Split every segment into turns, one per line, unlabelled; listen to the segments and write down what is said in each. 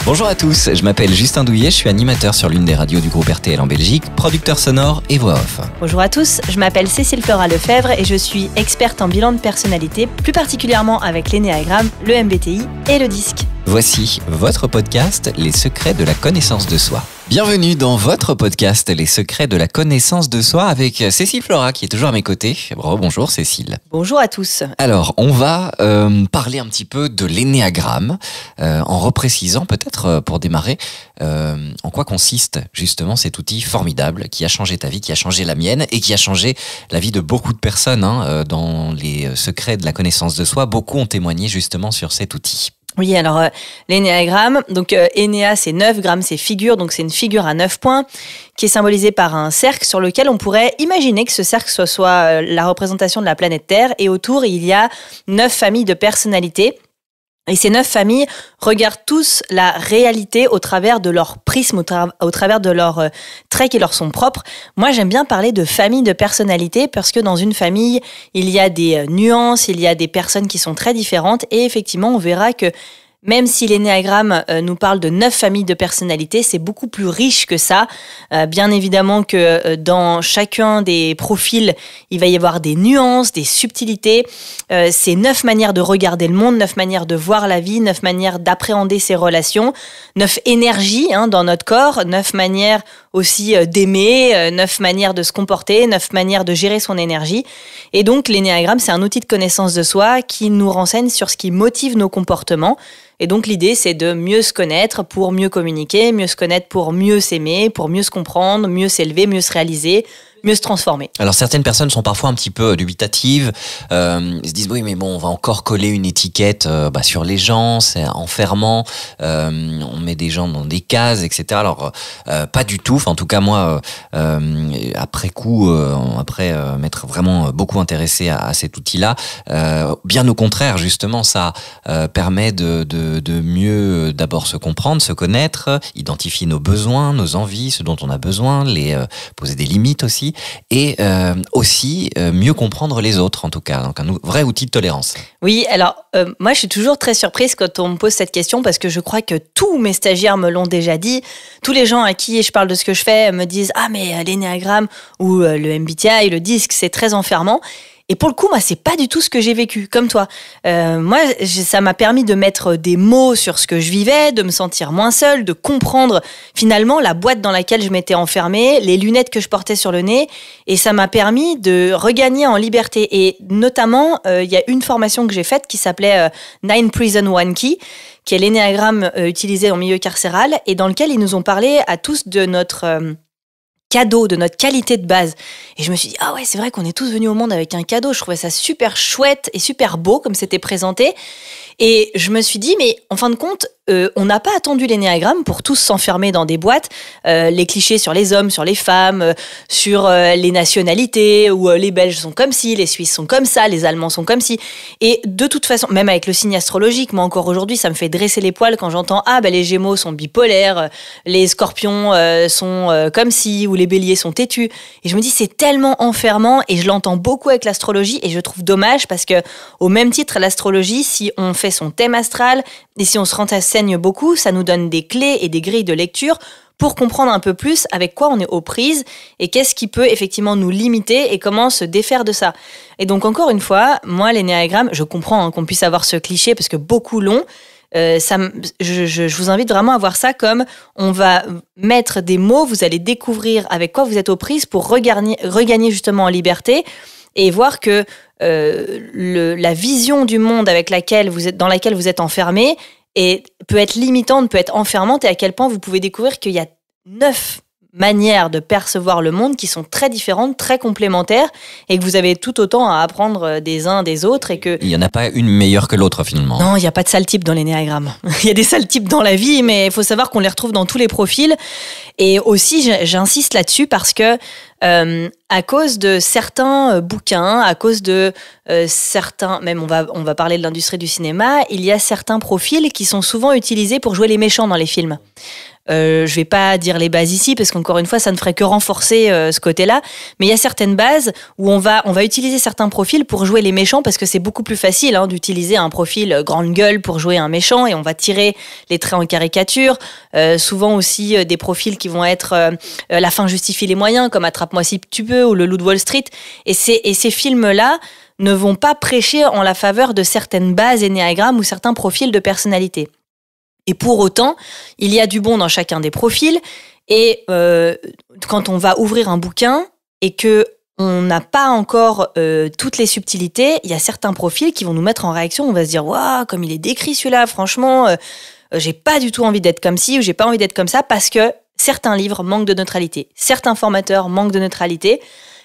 Bonjour à tous, je m'appelle Justin Douillet, je suis animateur sur l'une des radios du groupe RTL en Belgique, producteur sonore et voix off.
Bonjour à tous, je m'appelle Cécile Flora-Lefebvre et je suis experte en bilan de personnalité, plus particulièrement avec l'énéagramme, le MBTI et le DISC.
Voici votre podcast, Les secrets de la connaissance de soi. Bienvenue dans votre podcast, Les secrets de la connaissance de soi, avec Cécile Flora qui est toujours à mes côtés. Bonjour Cécile.
Bonjour à tous.
Alors, on va parler un petit peu de l'énéagramme, en reprécisant peut-être pour démarrer en quoi consiste justement cet outil formidable qui a changé ta vie, qui a changé la mienne et qui a changé la vie de beaucoup de personnes dans les secrets de la connaissance de soi. Beaucoup ont témoigné justement sur cet outil.
Oui, alors l'énéagramme, donc Énéa c'est 9, gramme c'est figure, donc c'est une figure à 9 points qui est symbolisée par un cercle sur lequel on pourrait imaginer que ce cercle soit la représentation de la planète Terre et autour il y a 9 familles de personnalités. Et ces 9 familles regardent tous la réalité au travers de leur prisme, au travers de leurs traits qui leur sont propres. Moi, j'aime bien parler de famille de personnalités parce que dans une famille, il y a des nuances, il y a des personnes qui sont très différentes. Et effectivement, on verra que même si l'énéagramme nous parle de 9 familles de personnalités, c'est beaucoup plus riche que ça. Bien évidemment que dans chacun des profils, il va y avoir des nuances, des subtilités. C'est 9 manières de regarder le monde, 9 manières de voir la vie, 9 manières d'appréhender ses relations, 9 énergies dans notre corps, 9 manières aussi d'aimer, 9 manières de se comporter, 9 manières de gérer son énergie. Et donc l'énéagramme, c'est un outil de connaissance de soi qui nous renseigne sur ce qui motive nos comportements. Et donc l'idée, c'est de mieux se connaître pour mieux communiquer, mieux se connaître pour mieux s'aimer, pour mieux se comprendre, mieux s'élever, mieux se réaliser, mieux se transformer.
Alors certaines personnes sont parfois un petit peu dubitatives, ils se disent oui mais bon on va encore coller une étiquette sur les gens, c'est enfermant, on met des gens dans des cases, etc. Alors pas du tout, en tout cas moi après coup, après m'être vraiment beaucoup intéressé à cet outil-là, bien au contraire justement ça permet de mieux d'abord se comprendre, se connaître, identifier nos besoins, nos envies, ce dont on a besoin, poser des limites aussi. Et aussi mieux comprendre les autres en tout cas, donc un vrai outil de tolérance.
Oui, alors moi je suis toujours très surprise quand on me pose cette question parce que je crois que tous mes stagiaires me l'ont déjà dit, tous les gens à qui je parle de ce que je fais me disent « Ah mais l'énéagramme ou le MBTI, le DISC, c'est très enfermant ». Et pour le coup, moi, c'est pas du tout ce que j'ai vécu, comme toi. Moi, ça m'a permis de mettre des mots sur ce que je vivais, de me sentir moins seule, de comprendre finalement la boîte dans laquelle je m'étais enfermée, les lunettes que je portais sur le nez. Et ça m'a permis de regagner en liberté. Et notamment, il y a une formation que j'ai faite qui s'appelait 9 Prison 1 Key, qui est l'énéagramme utilisé en milieu carcéral et dans lequel ils nous ont parlé à tous de notre cadeau, de notre qualité de base. Et je me suis dit, ah ouais, c'est vrai qu'on est tous venus au monde avec un cadeau. Je trouvais ça super chouette et super beau comme c'était présenté. Et je me suis dit, mais en fin de compte, on n'a pas attendu l'énéagramme pour tous s'enfermer dans des boîtes. Les clichés sur les hommes, sur les femmes, sur les nationalités, où les Belges sont comme ci, les Suisses sont comme ça, les Allemands sont comme ci. Et de toute façon, même avec le signe astrologique, moi encore aujourd'hui, ça me fait dresser les poils quand j'entends « Ah, les Gémeaux sont bipolaires, les Scorpions sont comme ci, ou les Béliers sont têtus ». Et je me dis, c'est tellement enfermant, et je l'entends beaucoup avec l'astrologie, et je trouve dommage parce que, au même titre, l'astrologie, si on fait son thème astral, et si on se renseigne beaucoup, ça nous donne des clés et des grilles de lecture pour comprendre un peu plus avec quoi on est aux prises et qu'est-ce qui peut effectivement nous limiter et comment se défaire de ça. Et donc encore une fois, moi l'énéagramme, je comprends qu'on puisse avoir ce cliché parce que beaucoup l'ont. Je vous invite vraiment à voir ça comme on va mettre des mots, vous allez découvrir avec quoi vous êtes aux prises pour regagner justement en liberté et voir que la vision du monde dans laquelle vous êtes enfermé peut être limitante, peut être enfermante, et à quel point vous pouvez découvrir qu'il y a 9 manières de percevoir le monde qui sont très différentes, très complémentaires, et que vous avez tout autant à apprendre des uns des autres. Et que...
Il n'y en a pas une meilleure que l'autre finalement.
Non, il n'y a pas de sale type dans l'énéagramme. Il y a des sales types dans la vie, mais il faut savoir qu'on les retrouve dans tous les profils. Et aussi, j'insiste là-dessus parce que à cause de certains bouquins, à cause de certains, même on va parler de l'industrie du cinéma, il y a certains profils qui sont souvent utilisés pour jouer les méchants dans les films. Je vais pas dire les bases ici parce qu'encore une fois, ça ne ferait que renforcer ce côté-là. Mais il y a certaines bases où on va utiliser certains profils pour jouer les méchants parce que c'est beaucoup plus facile d'utiliser un profil grande gueule pour jouer un méchant et on va tirer les traits en caricature. Souvent aussi des profils qui vont être la fin justifie les moyens comme Attrape-moi si tu peux ou Le Loup de Wall Street. Et ces films-là ne vont pas prêcher en la faveur de certaines bases énéagrammes ou certains profils de personnalité. Et pour autant, il y a du bon dans chacun des profils. Et quand on va ouvrir un bouquin et que on n'a pas encore toutes les subtilités, il y a certains profils qui vont nous mettre en réaction. On va se dire, waouh, comme il est décrit celui-là, franchement, j'ai pas du tout envie d'être comme ci ou j'ai pas envie d'être comme ça parce que certains livres manquent de neutralité, certains formateurs manquent de neutralité.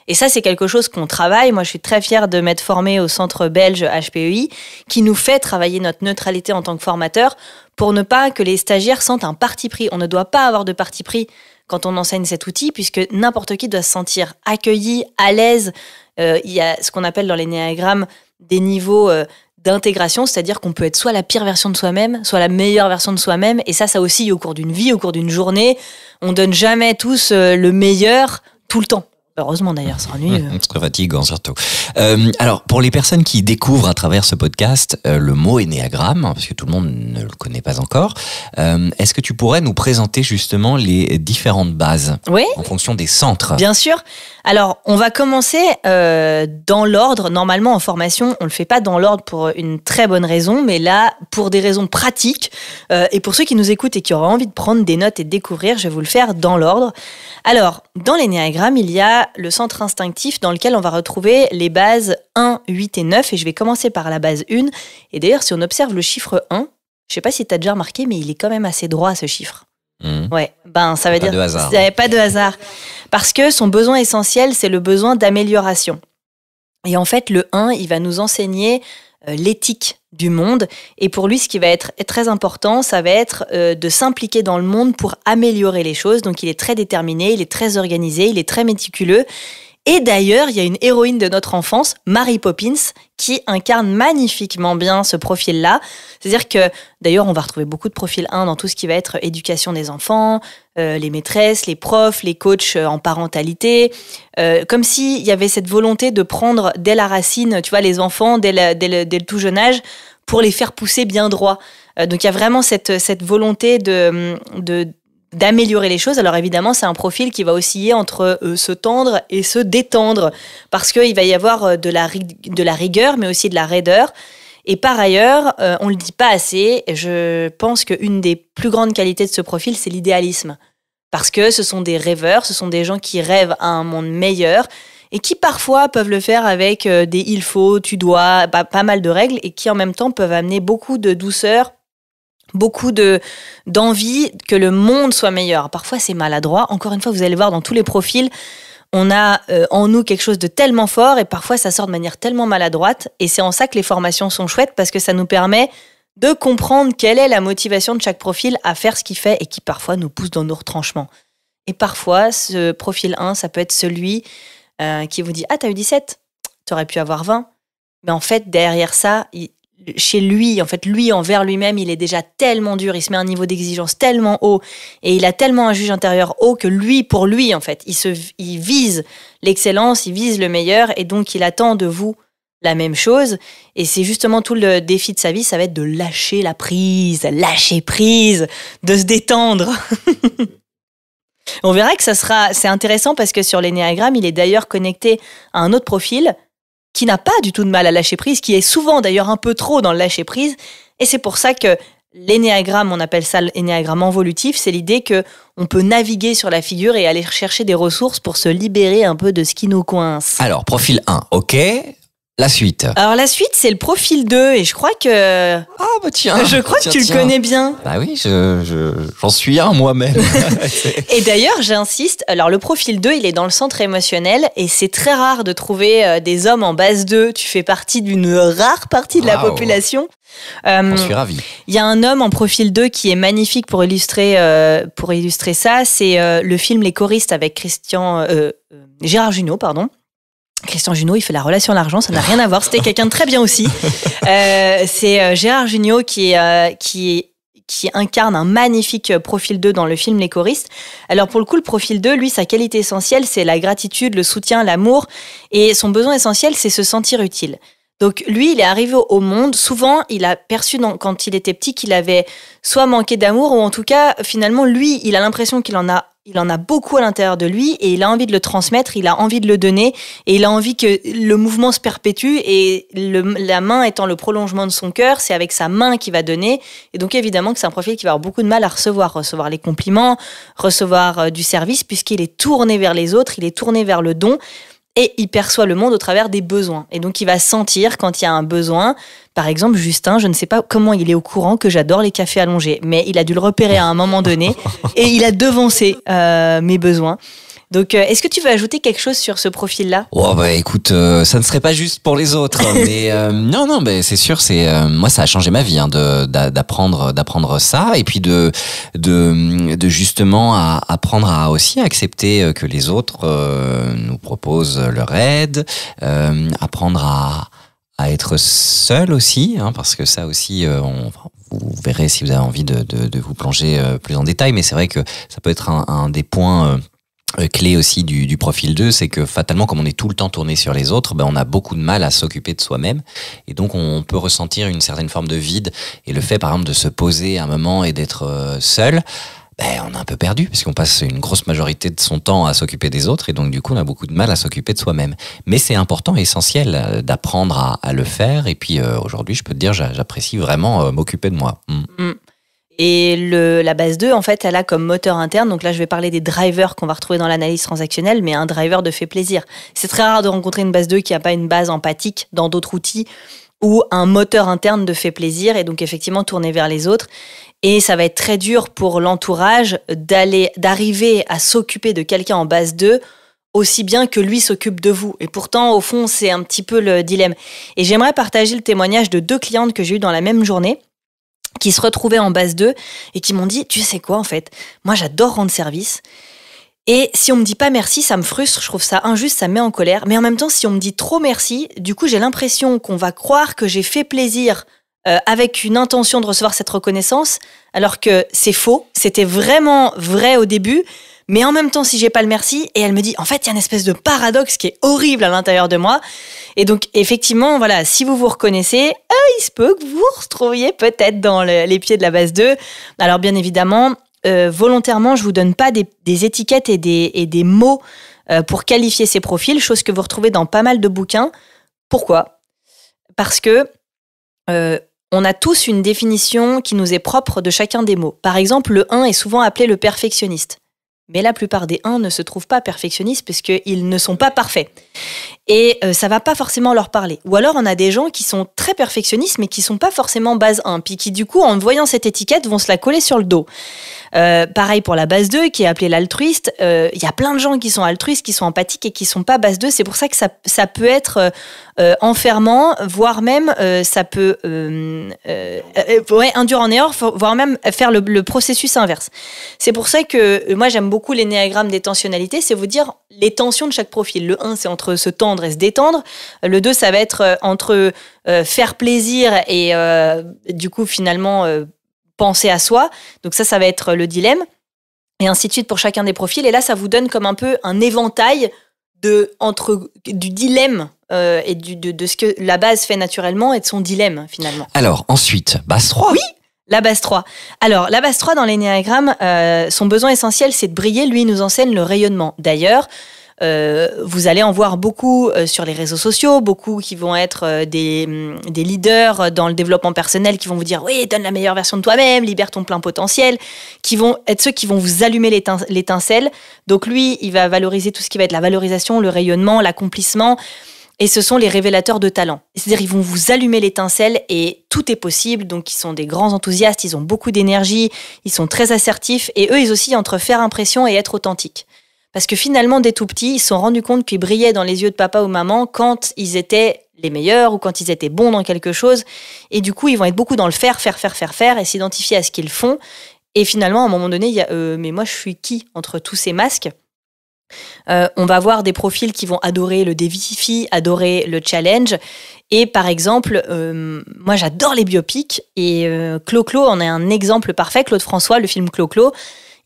Et ça, c'est quelque chose qu'on travaille. Moi, je suis très fière de m'être formée au centre belge HPEI, qui nous fait travailler notre neutralité en tant que formateur pour ne pas que les stagiaires sentent un parti pris. On ne doit pas avoir de parti pris quand on enseigne cet outil, puisque n'importe qui doit se sentir accueilli, à l'aise. Il y a ce qu'on appelle dans l'énéagramme des niveaux d'intégration, c'est-à-dire qu'on peut être soit la pire version de soi-même, soit la meilleure version de soi-même. Et ça oscille au cours d'une vie, au cours d'une journée. On donne jamais tous le meilleur tout le temps. Heureusement d'ailleurs, c'est ennuyeux.
C'est très fatigant surtout. Alors, pour les personnes qui découvrent à travers ce podcast le mot énéagramme, parce que tout le monde ne le connaît pas encore, est-ce que tu pourrais nous présenter justement les différentes bases en fonction des centres ?
Bien sûr. Alors, on va commencer dans l'ordre. Normalement, en formation, on ne le fait pas dans l'ordre pour une très bonne raison, mais là, pour des raisons pratiques, et pour ceux qui nous écoutent et qui auraient envie de prendre des notes et de découvrir, je vais vous le faire dans l'ordre. Alors, dans l'énéagramme, il y a le centre instinctif dans lequel on va retrouver les bases 1, 8 et 9. Et je vais commencer par la base 1. Et d'ailleurs, si on observe le chiffre 1, je ne sais pas si tu as déjà remarqué, mais il est quand même assez droit, ce chiffre. Ouais, ça veut dire qu'il n'y avait pas de hasard. Parce que son besoin essentiel, c'est le besoin d'amélioration. Et en fait, le 1, il va nous enseigner l'éthique du monde. Et pour lui, ce qui va être très important, ça va être de s'impliquer dans le monde pour améliorer les choses. Donc, il est très déterminé, il est très organisé, il est très méticuleux. Et d'ailleurs, il y a une héroïne de notre enfance, Mary Poppins, qui incarne magnifiquement bien ce profil-là. C'est-à-dire que, d'ailleurs, on va retrouver beaucoup de profils 1 dans tout ce qui va être éducation des enfants, les maîtresses, les profs, les coachs en parentalité. Comme s'il y avait cette volonté de prendre dès la racine, tu vois, les enfants, dès le tout jeune âge, pour les faire pousser bien droit. Donc, il y a vraiment cette volonté d'améliorer les choses. Alors évidemment, c'est un profil qui va osciller entre se tendre et se détendre, parce qu'il va y avoir de la rigueur, mais aussi de la raideur. Et par ailleurs, on le dit pas assez, je pense qu'une des plus grandes qualités de ce profil, c'est l'idéalisme. Parce que ce sont des rêveurs, ce sont des gens qui rêvent à un monde meilleur, et qui parfois peuvent le faire avec des il faut, tu dois, pas mal de règles, et qui en même temps peuvent amener beaucoup de douceur, beaucoup d'envie que le monde soit meilleur. Parfois, c'est maladroit. Encore une fois, vous allez voir dans tous les profils, on a en nous quelque chose de tellement fort et parfois, ça sort de manière tellement maladroite. Et c'est en ça que les formations sont chouettes parce que ça nous permet de comprendre quelle est la motivation de chaque profil à faire ce qu'il fait et qui parfois nous pousse dans nos retranchements. Et parfois, ce profil 1, ça peut être celui qui vous dit « Ah, t'as eu 17 ? T'aurais pu avoir 20 ?» Mais en fait, derrière ça, chez lui, en fait, lui envers lui-même, il est déjà tellement dur, il se met un niveau d'exigence tellement haut et il a tellement un juge intérieur haut que lui, pour lui, en fait, il vise l'excellence, il vise le meilleur et donc il attend de vous la même chose. Et c'est justement tout le défi de sa vie, ça va être de lâcher prise, de se détendre. On verra que c'est intéressant parce que sur l'énéagramme, il est d'ailleurs connecté à un autre profil qui n'a pas du tout de mal à lâcher prise, qui est souvent d'ailleurs un peu trop dans le lâcher prise. Et c'est pour ça que l'énéagramme, on appelle ça l'énéagramme involutif, c'est l'idée qu'on peut naviguer sur la figure et aller chercher des ressources pour se libérer un peu de ce qui nous coince.
Alors, profil 1, ok. La suite.
Alors la suite, c'est le profil 2 et je crois que...
Ah bah tiens.
Je crois que tu le connais bien.
Bah oui, j'en suis un moi-même.
Et d'ailleurs, j'insiste, alors le profil 2, il est dans le centre émotionnel et c'est très rare de trouver des hommes en base 2. Tu fais partie d'une rare partie de la population.
J'en suis ravi.
Il y a un homme en profil 2 qui est magnifique pour illustrer ça. C'est le film Les choristes avec Gérard Jugnot, pardon. Christian Junot, il fait la relation à l'argent, ça n'a rien à voir. C'était quelqu'un de très bien aussi. C'est Gérard Jugnot qui qui incarne un magnifique profil 2 dans le film Les choristes. Alors pour le coup, le profil 2, lui, sa qualité essentielle, c'est la gratitude, le soutien, l'amour. Et son besoin essentiel, c'est se sentir utile. Donc lui, il est arrivé au monde. Souvent, il a perçu quand il était petit qu'il avait soit manqué d'amour ou en tout cas, finalement, lui, il a l'impression qu'il en a beaucoup à l'intérieur de lui et il a envie de le transmettre, il a envie de le donner et il a envie que le mouvement se perpétue et la main étant le prolongement de son cœur, c'est avec sa main qu'il va donner. Et donc évidemment que c'est un profil qui va avoir beaucoup de mal à recevoir les compliments, recevoir du service puisqu'il est tourné vers les autres, il est tourné vers le don. Et il perçoit le monde au travers des besoins. Et donc, il va sentir quand il y a un besoin. Par exemple, Justin, je ne sais pas comment il est au courant que j'adore les cafés allongés, mais il a dû le repérer à un moment donné et il a devancé mes besoins. Donc, est-ce que tu veux ajouter quelque chose sur ce profil-là ?
Oh bah écoute, ça ne serait pas juste pour les autres, mais non, mais c'est sûr, moi ça a changé ma vie d'apprendre ça et puis de justement apprendre à aussi accepter que les autres nous proposent leur aide, apprendre à être seul aussi, parce que ça aussi, vous verrez si vous avez envie de vous plonger plus en détail, mais c'est vrai que ça peut être un des points clé aussi du profil 2, c'est que fatalement, comme on est tout le temps tourné sur les autres, on a beaucoup de mal à s'occuper de soi-même. Et donc, on peut ressentir une certaine forme de vide. Et le fait, par exemple, de se poser un moment et d'être seul, on est un peu perdu, parce qu'on passe une grosse majorité de son temps à s'occuper des autres. Et donc, du coup, on a beaucoup de mal à s'occuper de soi-même. Mais c'est important et essentiel d'apprendre à le faire. Et puis, aujourd'hui, je peux te dire, j'apprécie vraiment m'occuper de moi.
Et la base 2, en fait, elle a comme moteur interne, donc là je vais parler des drivers qu'on va retrouver dans l'analyse transactionnelle, mais un driver de fait plaisir. C'est très rare de rencontrer une base 2 qui n'a pas une base empathique dans d'autres outils ou un moteur interne de fait plaisir et donc effectivement tourné vers les autres. Et ça va être très dur pour l'entourage d'arriver à s'occuper de quelqu'un en base 2 aussi bien que lui s'occupe de vous. Et pourtant, au fond, c'est un petit peu le dilemme. Et j'aimerais partager le témoignage de 2 clientes que j'ai eues dans la même journée, qui se retrouvaient en base 2 et qui m'ont dit, tu sais quoi en fait, moi j'adore rendre service et si on me dit pas merci, ça me frustre, je trouve ça injuste, ça me met en colère, mais en même temps si on me dit trop merci, du coup j'ai l'impression qu'on va croire que j'ai fait plaisir avec une intention de recevoir cette reconnaissance, alors que c'est faux, c'était vraiment vrai au début, mais en même temps si j'ai pas le merci, et elle me dit en fait il y a une espèce de paradoxe qui est horrible à l'intérieur de moi. Et donc, effectivement, voilà, si vous vous reconnaissez, il se peut que vous vous retrouviez peut-être dans les pieds de la base 2. Alors, bien évidemment, volontairement, je vous donne pas des étiquettes et des mots pour qualifier ces profils, chose que vous retrouvez dans pas mal de bouquins. Pourquoi ? Parce que on a tous une définition qui nous est propre de chacun des mots. Par exemple, le 1 est souvent appelé le perfectionniste. Mais la plupart des 1 ne se trouvent pas perfectionnistes parce qu'ils ne sont pas parfaits. Et ça va pas forcément leur parler. Ou alors on a des gens qui sont très perfectionnistes mais qui sont pas forcément base 1, puis qui du coup en voyant cette étiquette vont se la coller sur le dos. Pareil pour la base 2 qui est appelée l'altruiste. Il y a plein de gens qui sont altruistes, qui sont empathiques et qui sont pas base 2. C'est pour ça que ça peut être enfermant, voire même ça peut induire en erreur, voire même faire le processus inverse. C'est pour ça que moi j'aime beaucoup l'énéagramme des tensionnalités, c'est vous dire les tensions de chaque profil. Le 1 c'est entre se tendre et se détendre. Le 2 ça va être entre faire plaisir et du coup finalement penser à soi. Donc ça va être le dilemme. Et ainsi de suite pour chacun des profils. Et là, ça vous donne comme un peu un éventail du dilemme et de ce que la base fait naturellement et de son dilemme, finalement.
Alors, ensuite, base 3.
Oui, la base 3. Alors, la base 3 dans l'énéagramme, son besoin essentiel, c'est de briller. Lui, il nous enseigne le rayonnement. D'ailleurs, vous allez en voir beaucoup sur les réseaux sociaux, beaucoup qui vont être des leaders dans le développement personnel qui vont vous dire oui, donne la meilleure version de toi-même, libère ton plein potentiel, qui vont être ceux qui vont vous allumer l'étincelle. Donc lui, il va valoriser tout ce qui va être la valorisation, le rayonnement, l'accomplissement. Et ce sont les révélateurs de talent. C'est-à-dire, ils vont vous allumer l'étincelle et tout est possible. Donc, ils sont des grands enthousiastes, ils ont beaucoup d'énergie, ils sont très assertifs. Et eux, ils oscillent entre faire impression et être authentiques. Parce que finalement, dès tout petits, ils se sont rendus compte qu'ils brillaient dans les yeux de papa ou maman quand ils étaient les meilleurs ou quand ils étaient bons dans quelque chose. Et du coup, ils vont être beaucoup dans le faire et s'identifier à ce qu'ils font. Et finalement, à un moment donné, il y a mais moi, je suis qui entre tous ces masques ? On va avoir des profils qui vont adorer le défi, adorer le challenge. Et par exemple, moi j'adore les biopics et Clo-Clo en est un exemple parfait. Claude François, le film Clo-Clo,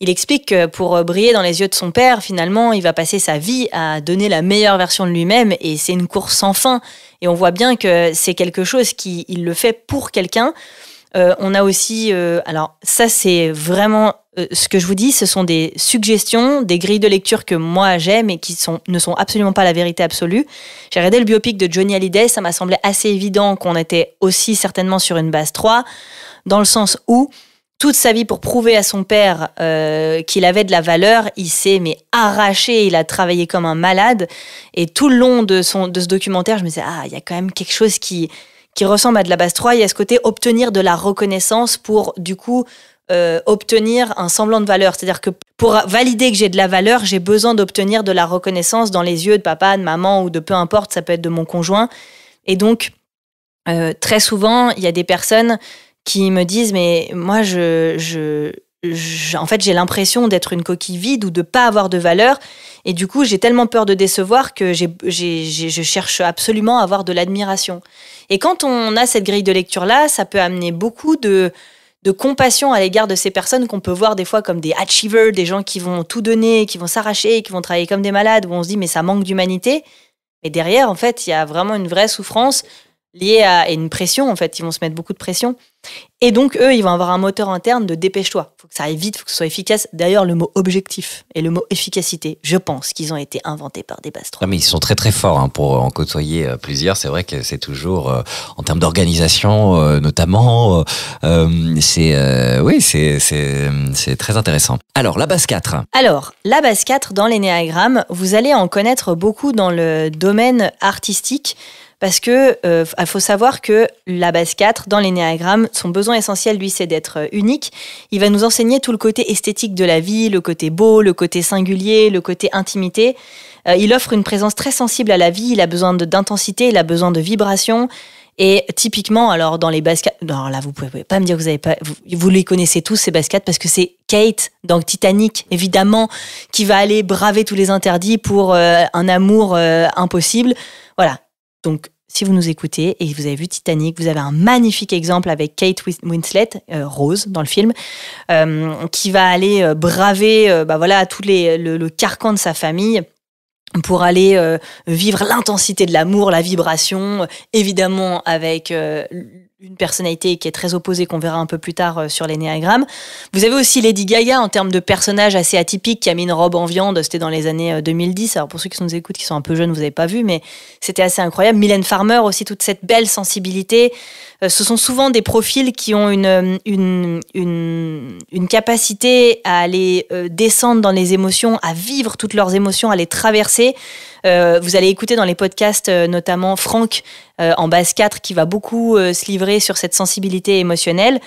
il explique que pour briller dans les yeux de son père, finalement, il va passer sa vie à donner la meilleure version de lui-même et c'est une course sans fin. Et on voit bien que c'est quelque chose il le fait pour quelqu'un. On a aussi, alors ça c'est vraiment ce que je vous dis, ce sont des suggestions, des grilles de lecture que moi j'aime et qui ne sont absolument pas la vérité absolue. J'ai regardé le biopic de Johnny Hallyday, ça m'a semblé assez évident qu'on était aussi certainement sur une base 3, dans le sens où toute sa vie pour prouver à son père qu'il avait de la valeur, il s'est arraché, il a travaillé comme un malade. Et tout le long de ce documentaire, je me disais, il y a quand même quelque chose qui ressemble à de la base 3. Il y a ce côté obtenir de la reconnaissance pour, du coup, obtenir un semblant de valeur. C'est-à-dire que pour valider que j'ai de la valeur, j'ai besoin d'obtenir de la reconnaissance dans les yeux de papa, de maman ou de peu importe, ça peut être de mon conjoint. Et donc, très souvent, il y a des personnes qui me disent mais moi en fait j'ai l'impression d'être une coquille vide ou de pas avoir de valeur et du coup j'ai tellement peur de décevoir que je cherche absolument à avoir de l'admiration. Et quand on a cette grille de lecture là, ça peut amener beaucoup de compassion à l'égard de ces personnes qu'on peut voir des fois comme des achievers, des gens qui vont tout donner, qui vont s'arracher, qui vont travailler comme des malades, où on se dit mais ça manque d'humanité. Mais derrière en fait il y a vraiment une vraie souffrance liée à une pression, en fait, ils vont se mettre beaucoup de pression. Et donc, eux, ils vont avoir un moteur interne de dépêche-toi. Il faut que ça aille vite, il faut que ce soit efficace. D'ailleurs, le mot objectif et le mot efficacité, je pense qu'ils ont été inventés par des bases 3.
Mais ils sont très très forts pour en côtoyer plusieurs. C'est vrai que c'est toujours, en termes d'organisation notamment, c'est très intéressant. Alors, la base 4.
Alors, la base 4 dans l'énéagramme, vous allez en connaître beaucoup dans le domaine artistique. Parce que faut savoir que la base 4, dans l'énéagramme, son besoin essentiel, lui, c'est d'être unique. Il va nous enseigner tout le côté esthétique de la vie, le côté beau, le côté singulier, le côté intimité. Il offre une présence très sensible à la vie, il a besoin d'intensité, il a besoin de vibration. Et typiquement, alors dans les bases 4, non, là, vous pouvez pas me dire que vous avez pas, vous les connaissez tous, ces bases 4, parce que c'est Kate, dans Titanic, évidemment, qui va aller braver tous les interdits pour un amour impossible. Voilà. Donc, si vous nous écoutez et vous avez vu Titanic, vous avez un magnifique exemple avec Kate Winslet, Rose, dans le film, qui va aller braver le carcan de sa famille pour aller vivre l'intensité de l'amour, la vibration, évidemment avec une personnalité qui est très opposée, qu'on verra un peu plus tard sur l'énéagramme. Vous avez aussi Lady Gaga en termes de personnage assez atypique, qui a mis une robe en viande, c'était dans les années 2010. Alors pour ceux qui nous écoutent, qui sont un peu jeunes, vous n'avez pas vu, mais c'était assez incroyable. Mylène Farmer aussi, toute cette belle sensibilité. Ce sont souvent des profils qui ont une capacité à aller descendre dans les émotions, à vivre toutes leurs émotions, à les traverser. Vous allez écouter dans les podcasts notamment Franck en base 4 qui va beaucoup se livrer sur cette sensibilité émotionnelle.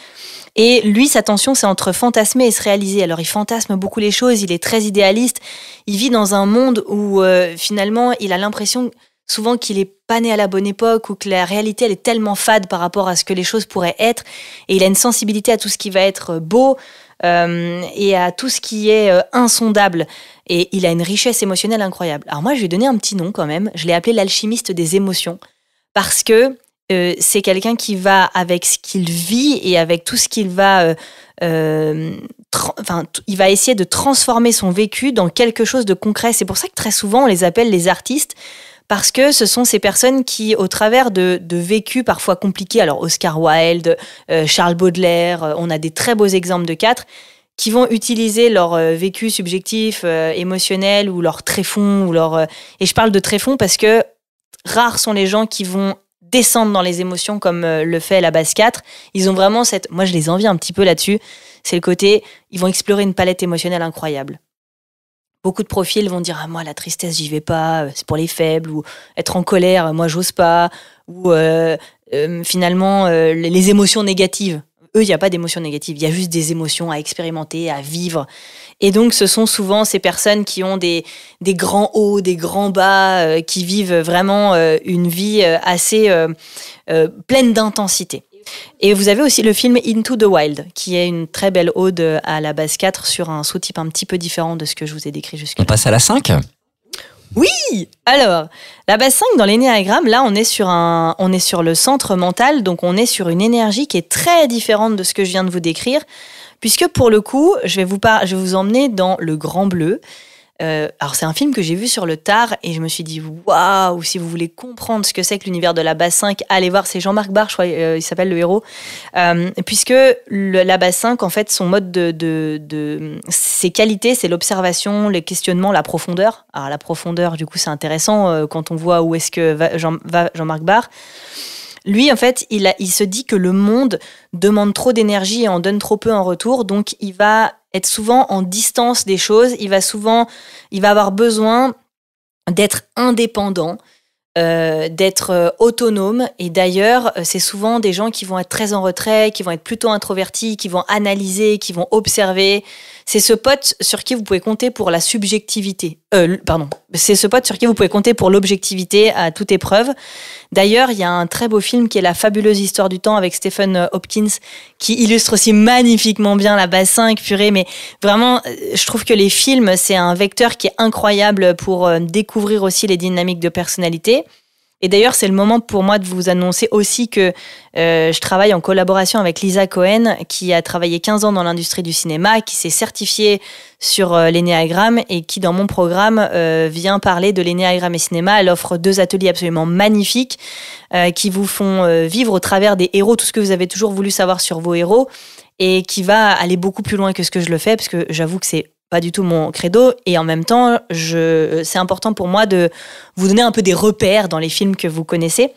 Et lui, sa tension, c'est entre fantasmer et se réaliser. Alors, il fantasme beaucoup les choses, il est très idéaliste. Il vit dans un monde où, finalement, il a l'impression souvent qu'il est pas né à la bonne époque ou que la réalité, elle est tellement fade par rapport à ce que les choses pourraient être. Et il a une sensibilité à tout ce qui va être beau et à tout ce qui est insondable. Et il a une richesse émotionnelle incroyable. Alors moi, je vais donner un petit nom quand même. Je l'ai appelé l'alchimiste des émotions. Parce que c'est quelqu'un qui va, avec ce qu'il vit et avec tout ce qu'il va... il va essayer de transformer son vécu dans quelque chose de concret. C'est pour ça que très souvent, on les appelle les artistes. Parce que ce sont ces personnes qui, au travers de vécus parfois compliqués, alors Oscar Wilde, Charles Baudelaire, on a des très beaux exemples de 4, qui vont utiliser leur vécu subjectif, émotionnel ou leur tréfonds. Et je parle de tréfonds parce que rares sont les gens qui vont descendre dans les émotions comme le fait la base 4. Ils ont vraiment cette... Moi, je les envie un petit peu là-dessus. C'est le côté... Ils vont explorer une palette émotionnelle incroyable. Beaucoup de profils vont dire « Ah, moi, la tristesse, j'y vais pas, c'est pour les faibles. » Ou « Être en colère, moi, j'ose pas. » Ou finalement, les émotions négatives. Eux, il n'y a pas d'émotions négatives. Il y a juste des émotions à expérimenter, à vivre. Et donc, ce sont souvent ces personnes qui ont des grands hauts, des grands bas, qui vivent vraiment une vie assez pleine d'intensité. Et vous avez aussi le film Into the Wild, qui est une très belle ode à la base 4 sur un sous-type un petit peu différent de ce que je vous ai décrit jusque-là.
On passe à la 5 ?
Oui. Alors, la base 5 dans l'énéagramme, là, on est sur le centre mental, donc on est sur une énergie qui est très différente de ce que je viens de vous décrire, puisque pour le coup, je vais vous emmener dans le Grand Bleu. Alors c'est un film que j'ai vu sur le tard et je me suis dit waouh, si vous voulez comprendre ce que c'est que l'univers de la base 5, allez voir, c'est Jean-Marc Barr, je crois, il s'appelle le héros, puisque la base 5, en fait, son mode de ses qualités, c'est l'observation, les questionnements, la profondeur. Alors la profondeur, du coup, c'est intéressant quand on voit où est-ce que va Jean-Marc Barr. Lui, en fait, il se dit que le monde demande trop d'énergie et en donne trop peu en retour, donc il va être souvent en distance des choses, il va avoir besoin d'être indépendant, d'être autonome. Et d'ailleurs, c'est souvent des gens qui vont être très en retrait, qui vont être plutôt introvertis, qui vont analyser, qui vont observer. C'est ce pote sur qui vous pouvez compter pour la subjectivité. C'est ce pote sur qui vous pouvez compter pour l'objectivité à toute épreuve. D'ailleurs, il y a un très beau film qui est La fabuleuse histoire du temps avec Stephen Hopkins qui illustre aussi magnifiquement bien la base 5, purée. Mais vraiment, je trouve que les films, c'est un vecteur qui est incroyable pour découvrir aussi les dynamiques de personnalité. Et d'ailleurs, c'est le moment pour moi de vous annoncer aussi que je travaille en collaboration avec Lisa Cohen, qui a travaillé 15 ans dans l'industrie du cinéma, qui s'est certifiée sur l'énéagramme et qui, dans mon programme, vient parler de l'énéagramme et cinéma. Elle offre 2 ateliers absolument magnifiques qui vous font vivre au travers des héros tout ce que vous avez toujours voulu savoir sur vos héros et qui va aller beaucoup plus loin que ce que je le fais, parce que j'avoue que c'est pas du tout mon credo, et en même temps, c'est important pour moi de vous donner un peu des repères dans les films que vous connaissez.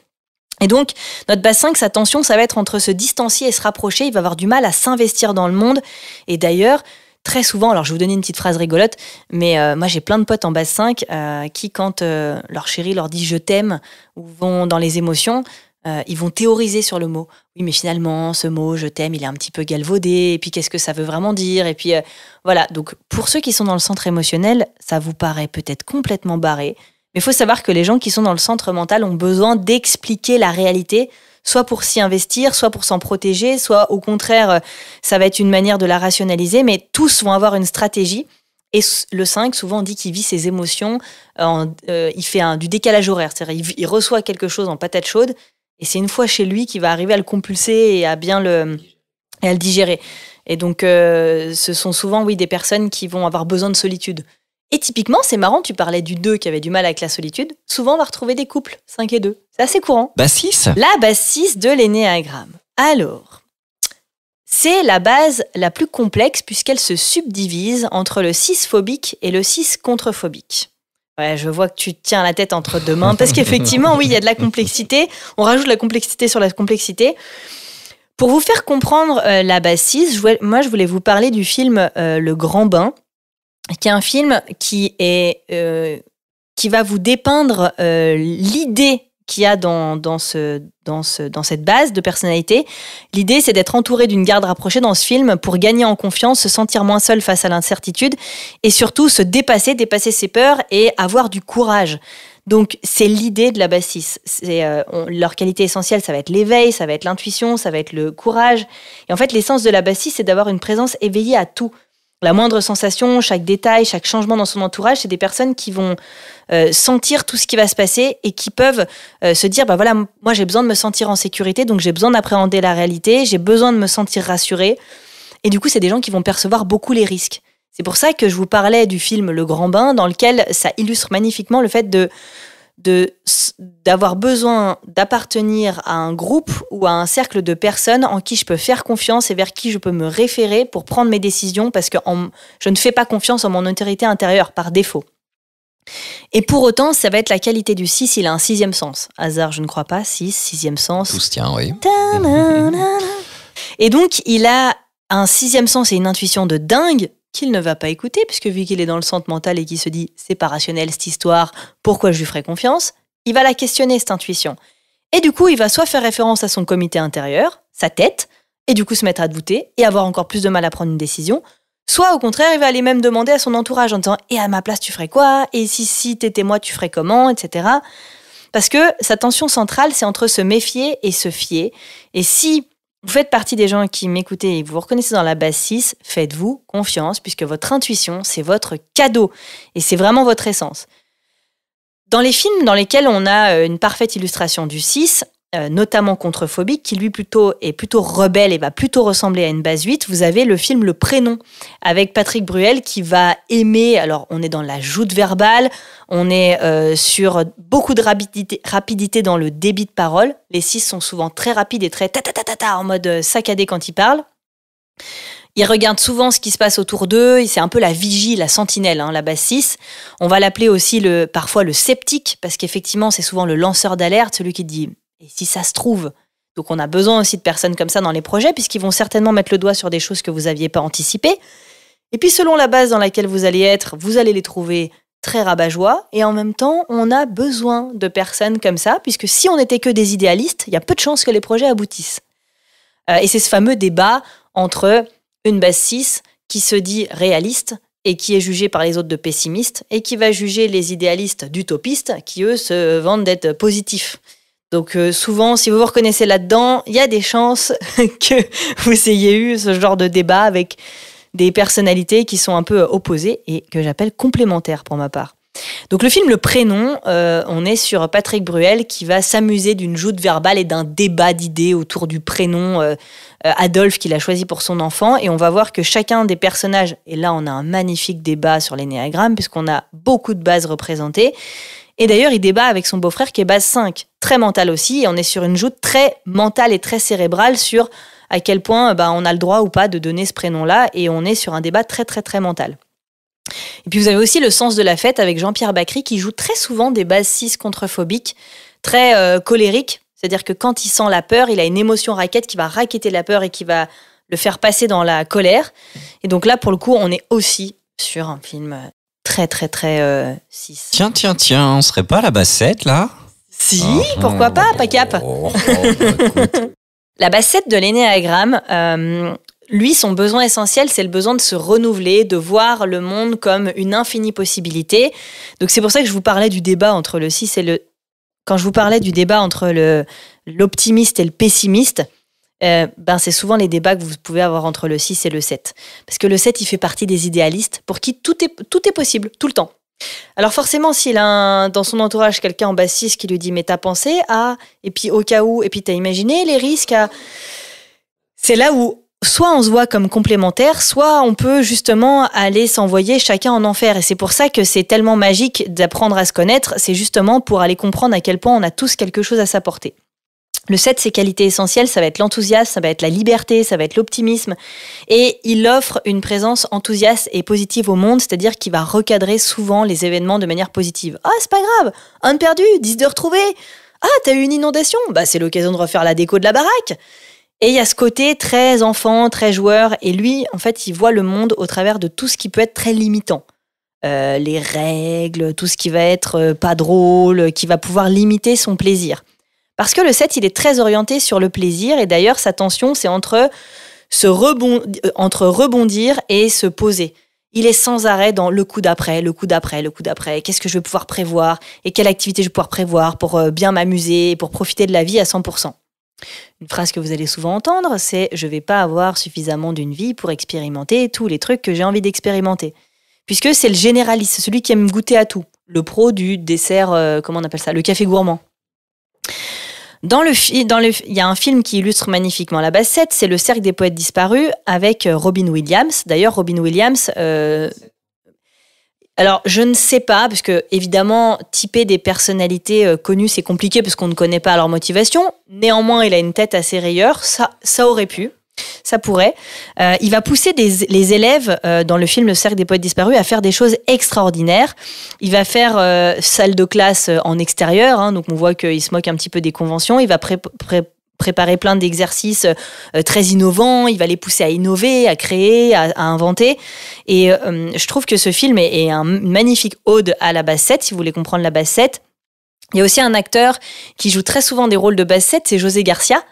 Et donc, notre base 5, sa tension, ça va être entre se distancier et se rapprocher. Il va avoir du mal à s'investir dans le monde. Et d'ailleurs, très souvent, alors je vais vous donner une petite phrase rigolote, mais moi j'ai plein de potes en base 5 qui, quand leur chéri leur dit « je t'aime » ou vont dans les émotions, ils vont théoriser sur le mot. Oui, mais finalement, ce mot, je t'aime, il est un petit peu galvaudé. Et puis, qu'est-ce que ça veut vraiment dire ? Et puis, voilà. Donc, pour ceux qui sont dans le centre émotionnel, ça vous paraît peut-être complètement barré. Mais il faut savoir que les gens qui sont dans le centre mental ont besoin d'expliquer la réalité, soit pour s'y investir, soit pour s'en protéger, soit au contraire, ça va être une manière de la rationaliser. Mais tous vont avoir une stratégie. Et le 5, souvent, on dit qu'il vit ses émotions, il fait du décalage horaire. C'est-à-dire, il reçoit quelque chose en patate chaude. Et c'est une fois chez lui qu'il va arriver à le compulser et à bien le digérer. Et donc, ce sont souvent, oui, des personnes qui vont avoir besoin de solitude. Et typiquement, c'est marrant, tu parlais du 2 qui avait du mal avec la solitude. Souvent, on va retrouver des couples, 5 et 2. C'est assez courant.
Base 6.
La base 6 de l'énéagramme. Alors, c'est la base la plus complexe puisqu'elle se subdivise entre le 6 phobique et le 6 contre-phobique. Ouais, je vois que tu te tiens la tête entre 2 mains, parce qu'effectivement, oui, il y a de la complexité. On rajoute la complexité sur la complexité. Pour vous faire comprendre la base 6, je voulais vous parler du film Le Grand Bain, qui est un film qui va vous dépeindre l'idée qu'il y a dans cette base de personnalité. L'idée, c'est d'être entouré d'une garde rapprochée dans ce film pour gagner en confiance, se sentir moins seul face à l'incertitude et surtout se dépasser ses peurs et avoir du courage. Donc, c'est l'idée de la base 6. Leur qualité essentielle, ça va être l'éveil, ça va être l'intuition, ça va être le courage. Et en fait, l'essence de la base 6, c'est d'avoir une présence éveillée à tout. La moindre sensation, chaque détail, chaque changement dans son entourage, c'est des personnes qui vont sentir tout ce qui va se passer et qui peuvent se dire, bah voilà, moi j'ai besoin de me sentir en sécurité, donc j'ai besoin d'appréhender la réalité, j'ai besoin de me sentir rassurée. Et du coup, c'est des gens qui vont percevoir beaucoup les risques. C'est pour ça que je vous parlais du film Le Grand Bain, dans lequel ça illustre magnifiquement le fait d'avoir besoin d'appartenir à un groupe ou à un cercle de personnes en qui je peux faire confiance et vers qui je peux me référer pour prendre mes décisions, parce que je ne fais pas confiance en mon autorité intérieure par défaut. Et pour autant, ça va être la qualité du 6, il a un 6e sens. Hasard, je ne crois pas, 6e sens.
Tout se tient, oui.
Et donc, il a un 6e sens et une intuition de dingue qu'il ne va pas écouter, puisque vu qu'il est dans le centre mental et qu'il se dit « c'est pas rationnel cette histoire, pourquoi je lui ferais confiance ?», il va la questionner, cette intuition. Et du coup, il va soit faire référence à son comité intérieur, sa tête, et du coup se mettre à douter et avoir encore plus de mal à prendre une décision, soit au contraire, il va aller même demander à son entourage en disant « et à ma place, tu ferais quoi ? Et si t'étais moi, tu ferais comment ?» etc. Parce que sa tension centrale, c'est entre se méfier et se fier. Et si vous faites partie des gens qui m'écoutez et vous vous reconnaissez dans la base 6, faites-vous confiance puisque votre intuition, c'est votre cadeau et c'est vraiment votre essence. Dans les films dans lesquels on a une parfaite illustration du 6, notamment Contrephobique, qui lui est plutôt rebelle et va plutôt ressembler à une base 8, vous avez le film Le Prénom, avec Patrick Bruel qui va aimer, alors on est dans la joute verbale, on est sur beaucoup de rapidité dans le débit de parole, les 6 sont souvent très rapides et très ta en mode saccadé quand ils parlent. Ils regardent souvent ce qui se passe autour d'eux, c'est un peu la vigie, la sentinelle, la base 6. On va l'appeler aussi parfois le sceptique, parce qu'effectivement c'est souvent le lanceur d'alerte, celui qui dit « et si ça se trouve ?» Donc on a besoin aussi de personnes comme ça dans les projets, puisqu'ils vont certainement mettre le doigt sur des choses que vous n'aviez pas anticipées. Et puis selon la base dans laquelle vous allez être, vous allez les trouver très rabat-joie, et en même temps on a besoin de personnes comme ça, puisque si on n'était que des idéalistes, il y a peu de chances que les projets aboutissent. Et c'est ce fameux débat entre une base 6 qui se dit réaliste et qui est jugée par les autres de pessimiste et qui va juger les idéalistes d'utopistes qui, eux, se vantent d'être positifs. Donc souvent, si vous vous reconnaissez là-dedans, il y a des chances que vous ayez eu ce genre de débat avec des personnalités qui sont un peu opposées et que j'appelle complémentaires pour ma part. Donc le film Le Prénom, on est sur Patrick Bruel qui va s'amuser d'une joute verbale et d'un débat d'idées autour du prénom Adolphe qu'il a choisi pour son enfant, et on va voir que chacun des personnages, et là on a un magnifique débat sur l'énéagramme puisqu'on a beaucoup de bases représentées, et d'ailleurs il débat avec son beau-frère qui est base 5, très mental aussi, et on est sur une joute très mentale et très cérébrale sur à quel point on a le droit ou pas de donner ce prénom-là, et on est sur un débat très très très mental. Et puis vous avez aussi Le Sens de la Fête avec Jean-Pierre Bacry qui joue très souvent des bases 6 contrephobiques, très colériques. C'est-à-dire que quand il sent la peur, il a une émotion raquette qui va raqueter la peur et qui va le faire passer dans la colère. Et donc là, pour le coup, on est aussi sur un film très, très, très 6.
Tiens, on serait pas à la base 7, là ?
Si, pourquoi pas, Pacap. La base 7 de l'énéagramme, lui, son besoin essentiel, c'est le besoin de se renouveler, de voir le monde comme une infinie possibilité. Donc c'est pour ça que je vous parlais du débat entre le 6 et le... Quand je vous parlais du débat entre l'optimiste et le pessimiste, c'est souvent les débats que vous pouvez avoir entre le 6 et le 7. Parce que le 7, il fait partie des idéalistes pour qui tout est possible, tout le temps. Alors forcément, s'il a dans son entourage quelqu'un en base 6 qui lui dit « mais t'as pensé à... » et puis au cas où, et puis t'as imaginé les risques à... C'est là où soit on se voit comme complémentaires, soit on peut justement aller s'envoyer chacun en enfer. Et c'est pour ça que c'est tellement magique d'apprendre à se connaître, c'est justement pour aller comprendre à quel point on a tous quelque chose à s'apporter. Le 7, ses qualités essentielles, ça va être l'enthousiasme, ça va être la liberté, ça va être l'optimisme. Et il offre une présence enthousiaste et positive au monde, c'est-à-dire qu'il va recadrer souvent les événements de manière positive. « Ah, c'est pas grave, un de perdu, 10 de retrouvé. Ah, t'as eu une inondation, c'est l'occasion de refaire la déco de la baraque. » Et il y a ce côté très enfant, très joueur, et lui, en fait, il voit le monde au travers de tout ce qui peut être très limitant. Les règles, tout ce qui va être pas drôle, qui va pouvoir limiter son plaisir. Parce que le 7, il est très orienté sur le plaisir, et d'ailleurs, sa tension, c'est entre rebondir et se poser. Il est sans arrêt dans le coup d'après, qu'est-ce que je vais pouvoir prévoir, et quelle activité je vais pouvoir prévoir pour bien m'amuser, et pour profiter de la vie à 100%. Une phrase que vous allez souvent entendre, c'est « je vais pas avoir suffisamment d'une vie pour expérimenter tous les trucs que j'ai envie d'expérimenter ». Puisque c'est le généraliste, celui qui aime goûter à tout. Le pro du dessert, comment on appelle ça ? Le café gourmand. Il y a un film qui illustre magnifiquement la base 7, c'est Le Cercle des Poètes Disparus avec Robin Williams. D'ailleurs, Robin Williams... Alors, je ne sais pas, parce que évidemment, typer des personnalités connues, c'est compliqué parce qu'on ne connaît pas leur motivation. Néanmoins, il a une tête assez rayeur. Ça aurait pu, ça pourrait. Il va pousser les élèves dans le film Le Cercle des Poètes Disparus à faire des choses extraordinaires. Il va faire salle de classe en extérieur, donc on voit qu'il se moque un petit peu des conventions. Il va préparer plein d'exercices très innovants, il va les pousser à innover, à créer, à inventer. Et je trouve que ce film est un magnifique ode à la base 7, si vous voulez comprendre la base 7. Il y a aussi un acteur qui joue très souvent des rôles de base 7, c'est José Garcia,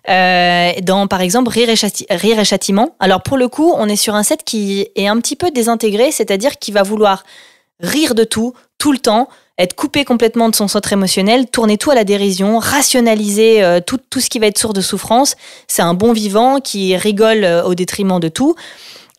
dans par exemple Rire et Châtiment. Alors pour le coup, on est sur un 7 qui est un petit peu désintégré, c'est-à-dire qu'il va vouloir rire de tout le temps, être coupé complètement de son centre émotionnel, tourner tout à la dérision, rationaliser tout ce qui va être source de souffrance. C'est un bon vivant qui rigole au détriment de tout.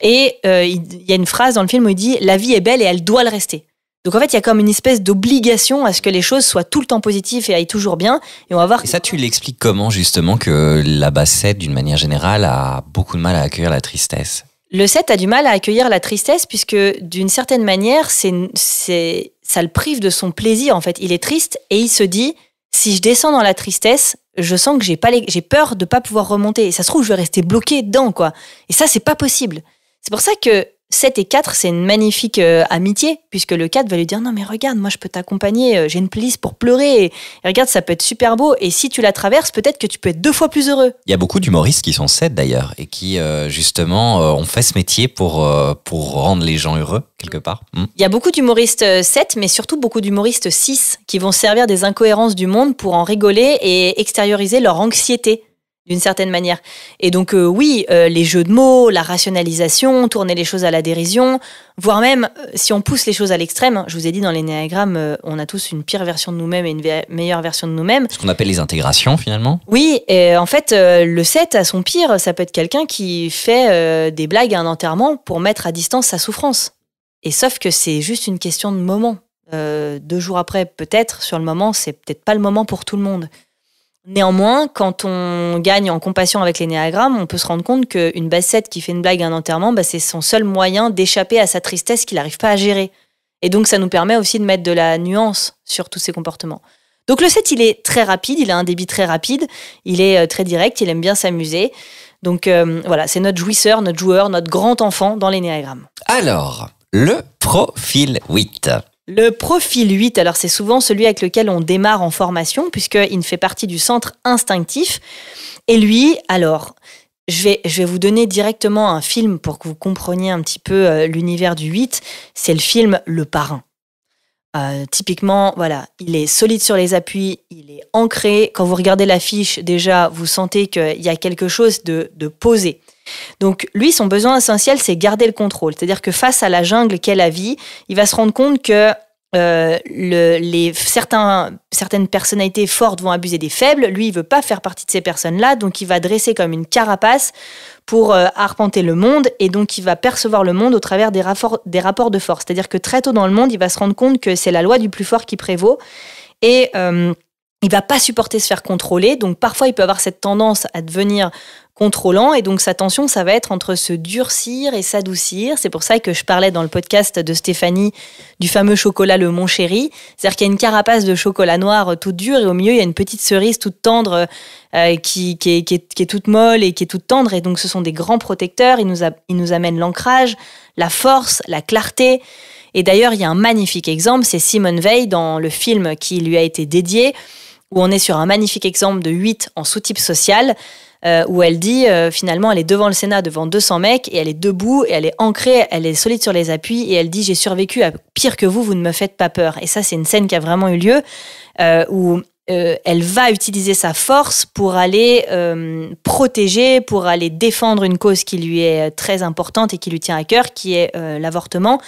Et il y a une phrase dans le film où il dit « La vie est belle et elle doit le rester ». Donc en fait, il y a comme une espèce d'obligation à ce que les choses soient tout le temps positives et aillent toujours bien. Et on va voir.
Et ça, tu l'expliques comment justement que la bassette, d'une manière générale, a beaucoup de mal à accueillir la tristesse?
Le 7 a du mal à accueillir la tristesse puisque d'une certaine manière, ça le prive de son plaisir. En fait, il est triste et il se dit si je descends dans la tristesse, je sens que j'ai peur de pas pouvoir remonter. Et ça se trouve, je vais rester bloqué dedans, quoi. Et ça, c'est pas possible. C'est pour ça que 7 et 4, c'est une magnifique amitié, puisque le 4 va lui dire « Non mais regarde, moi je peux t'accompagner, j'ai une playlist pour pleurer, et regarde, ça peut être super beau, et si tu la traverses, peut-être que tu peux être 2 fois plus heureux. »
Il y a beaucoup d'humoristes qui sont 7 d'ailleurs, et qui justement ont fait ce métier pour rendre les gens heureux, quelque part.
Il y a beaucoup d'humoristes 7, mais surtout beaucoup d'humoristes 6, qui vont servir des incohérences du monde pour en rigoler et extérioriser leur anxiété. D'une certaine manière. Et donc oui, les jeux de mots, la rationalisation, tourner les choses à la dérision, voire même, si on pousse les choses à l'extrême, je vous ai dit dans l'énéagramme, on a tous une pire version de nous-mêmes et une meilleure version de nous-mêmes.
Ce qu'on appelle les intégrations finalement.
Oui, et en fait, le 7 à son pire, ça peut être quelqu'un qui fait des blagues à un enterrement pour mettre à distance sa souffrance. Et sauf que c'est juste une question de moment. 2 jours après, peut-être, sur le moment, c'est peut-être pas le moment pour tout le monde. Néanmoins, quand on gagne en compassion avec l'énéagramme, on peut se rendre compte qu'une bassette qui fait une blague à un enterrement, c'est son seul moyen d'échapper à sa tristesse qu'il n'arrive pas à gérer. Et donc, ça nous permet aussi de mettre de la nuance sur tous ces comportements. Donc, le 7, il est très rapide, il a un débit très rapide, il est très direct, il aime bien s'amuser. Donc, voilà, c'est notre jouisseur, notre joueur, notre grand enfant dans l'énéagramme.
Alors, le profil 8.
Le profil 8, alors c'est souvent celui avec lequel on démarre en formation, puisqu'il fait partie du centre instinctif. Et lui, alors, je vais vous donner directement un film pour que vous compreniez un petit peu l'univers du 8. C'est le film Le Parrain. Typiquement, voilà, il est solide sur les appuis, il est ancré. Quand vous regardez l'affiche, déjà, vous sentez qu'il y a quelque chose de posé. Donc lui, son besoin essentiel, c'est garder le contrôle. C'est-à-dire que face à la jungle qu'est la vie, il va se rendre compte que certaines personnalités fortes vont abuser des faibles. Lui, il veut pas faire partie de ces personnes-là, donc il va dresser comme une carapace pour arpenter le monde, et donc il va percevoir le monde au travers des rapports de force. C'est-à-dire que très tôt dans le monde, il va se rendre compte que c'est la loi du plus fort qui prévaut, et il va pas supporter se faire contrôler. Donc parfois, il peut avoir cette tendance à devenir contrôlant, et donc sa tension, ça va être entre se durcir et s'adoucir. C'est pour ça que je parlais dans le podcast de Stéphanie du fameux chocolat le Mon Chéri. C'est-à-dire qu'il y a une carapace de chocolat noir toute dure, et au milieu, il y a une petite cerise toute tendre qui est toute molle et qui est toute tendre. Et donc ce sont des grands protecteurs. Ils nous amènent l'ancrage, la force, la clarté. Et d'ailleurs, il y a un magnifique exemple, c'est Simone Veil dans le film qui lui a été dédié, où on est sur un magnifique exemple de 8 en sous-type social, où elle dit, finalement, elle est devant le Sénat, devant 200 mecs, et elle est debout, et elle est ancrée, elle est solide sur les appuis, et elle dit « J'ai survécu à pire que vous ne me faites pas peur ». Et ça, c'est une scène qui a vraiment eu lieu, où elle va utiliser sa force pour aller protéger, pour aller défendre une cause qui lui est très importante et qui lui tient à cœur, qui est l'avortement.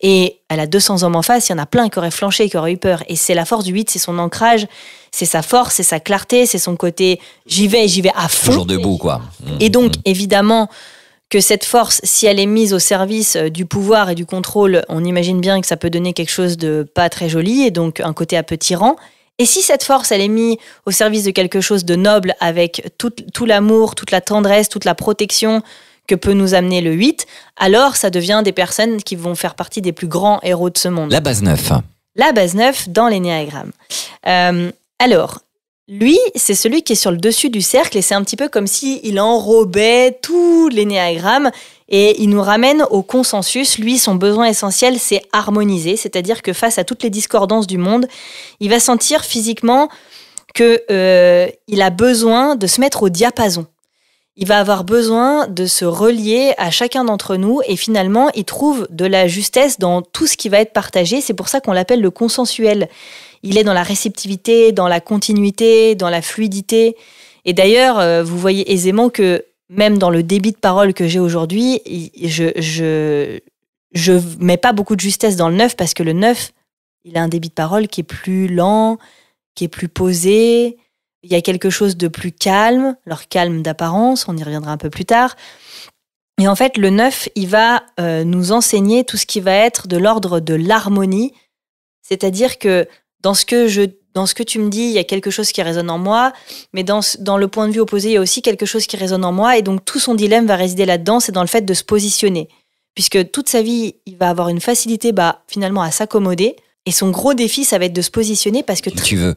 Et elle a 200 hommes en face, il y en a plein qui auraient flanché, qui auraient eu peur. Et c'est la force du 8, c'est son ancrage, c'est sa force, c'est sa clarté, c'est son côté j'y vais à fond.
Toujours debout, quoi.
Et donc, évidemment, que cette force, si elle est mise au service du pouvoir et du contrôle, on imagine bien que ça peut donner quelque chose de pas très joli, et donc un côté un peu tyran. Et si cette force, elle est mise au service de quelque chose de noble, avec tout l'amour, toute la tendresse, toute la protection que peut nous amener le 8, alors ça devient des personnes qui vont faire partie des plus grands héros de ce monde.
La base 9.
La base 9 dans l'énéagramme. Alors, lui, c'est celui qui est sur le dessus du cercle, et c'est un petit peu comme s'il enrobait tout l'énéagramme, et il nous ramène au consensus. Lui, son besoin essentiel, c'est harmoniser, c'est-à-dire que face à toutes les discordances du monde, il va sentir physiquement qu'il a besoin de se mettre au diapason. Il va avoir besoin de se relier à chacun d'entre nous, et finalement, il trouve de la justesse dans tout ce qui va être partagé. C'est pour ça qu'on l'appelle le consensuel. Il est dans la réceptivité, dans la continuité, dans la fluidité. Et d'ailleurs, vous voyez aisément que même dans le débit de parole que j'ai aujourd'hui, je mets pas beaucoup de justesse dans le 9, parce que le 9, il a un débit de parole qui est plus lent, qui est plus posé. Il y a quelque chose de plus calme, alors calme d'apparence, on y reviendra un peu plus tard. Et en fait, le 9, il va nous enseigner tout ce qui va être de l'ordre de l'harmonie. C'est-à-dire que dans ce que tu me dis, il y a quelque chose qui résonne en moi, mais dans le point de vue opposé, il y a aussi quelque chose qui résonne en moi. Et donc, tout son dilemme va résider là-dedans, c'est dans le fait de se positionner. Puisque toute sa vie, il va avoir une facilité finalement à s'accommoder. Et son gros défi, ça va être de se positionner parce que...
Tu veux.